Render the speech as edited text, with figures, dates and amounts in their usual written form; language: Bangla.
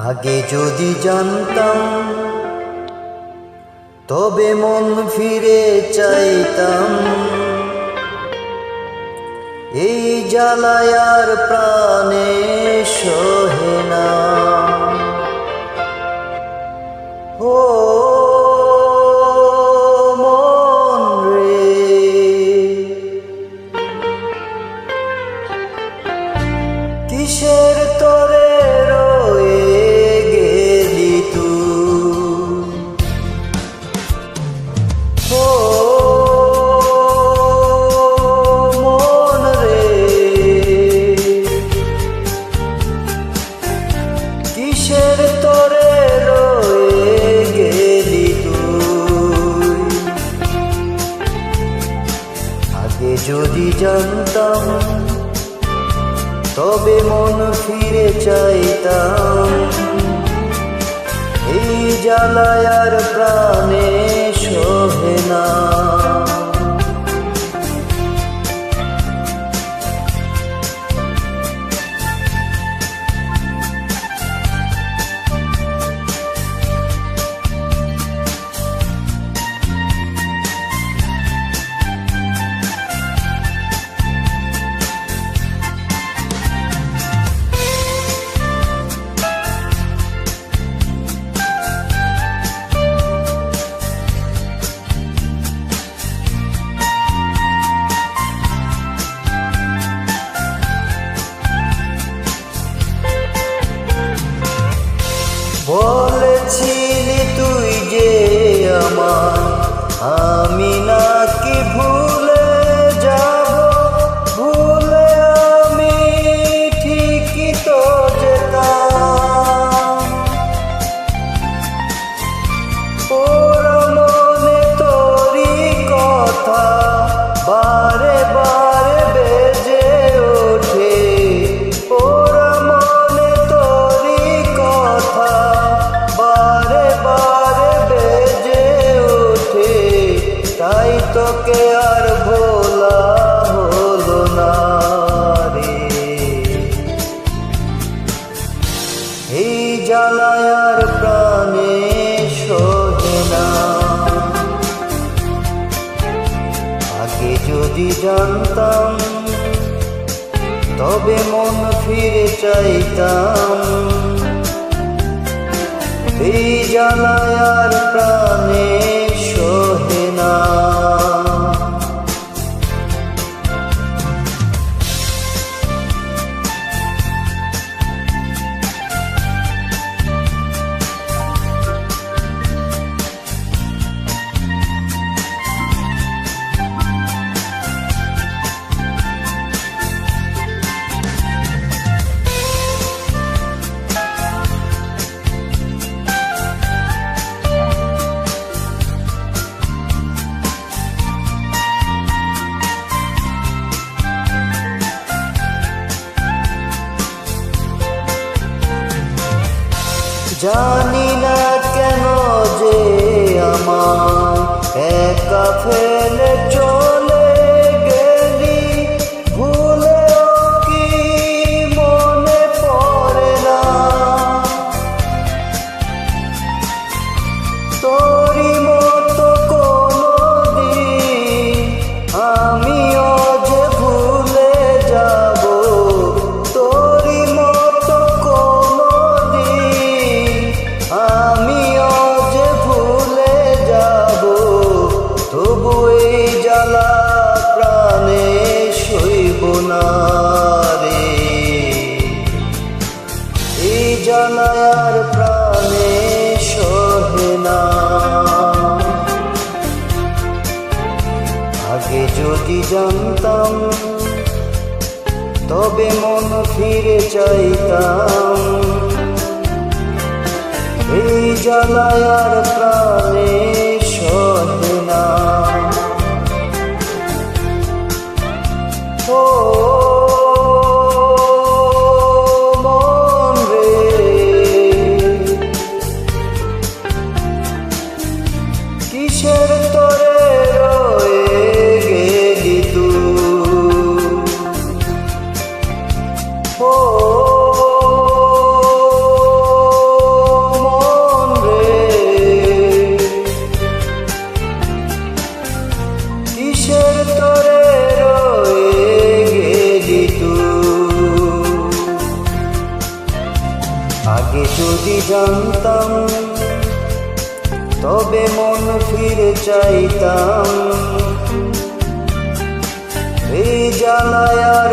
আগে যদি জানতাম তবে মন ফিরে চাইতাম, এই জ্বালায় আর প্রাণে সহে না। ও মন রে, কিসের তরে রয়ে গেলি তুই? ও মন রে, কিসের তরে রয়ে গেলি তুই? আগে যদি জানতাম তবে মন ফিরে চাইতাম, এই জ্বালায় আর প্রাণে সহে না। বলেছিলি তুই যে আমার, আমি নাকি ভুলে যাব, ভুলে আমি ঠিকই তো যেতাম। ওরা মনে তোরই কথা বারে বারে বেজে ওঠে, ওরা মনে তোরই কথা বারে বারে বেজে ওঠে, তাই তোকে আর ভোলা হলো না রে। এই জ্বালায় আর প্রাণে সহে না। আগে যদি জানতাম তবে মন ফিরে চাইতাম, এই জ্বালায় আর প্রাণে সহে না। জানি না কেন যে আমার একা ফেলে চলে গেলি, ভুলেও কি মনে পড়ে না তোরই মতো কোনদিন আমিও যে ভুলে যাব, তোরই মতো আমিও যে ভুলে যাব। তবু এই জ্বালা প্রাণে সইব না রে, এই জ্বালায় আর প্রাণে সহে না। আগে যদি জানতাম তবে মন ফিরে চাইতাম, এই জ্বালায় আর প্রাণে সহে না। ও মন রে, কিসের তরে রয়ে গেলি তুই? ও জানতাম, তবে মন ফিরে চাইতাম। এই জ্বালায় আর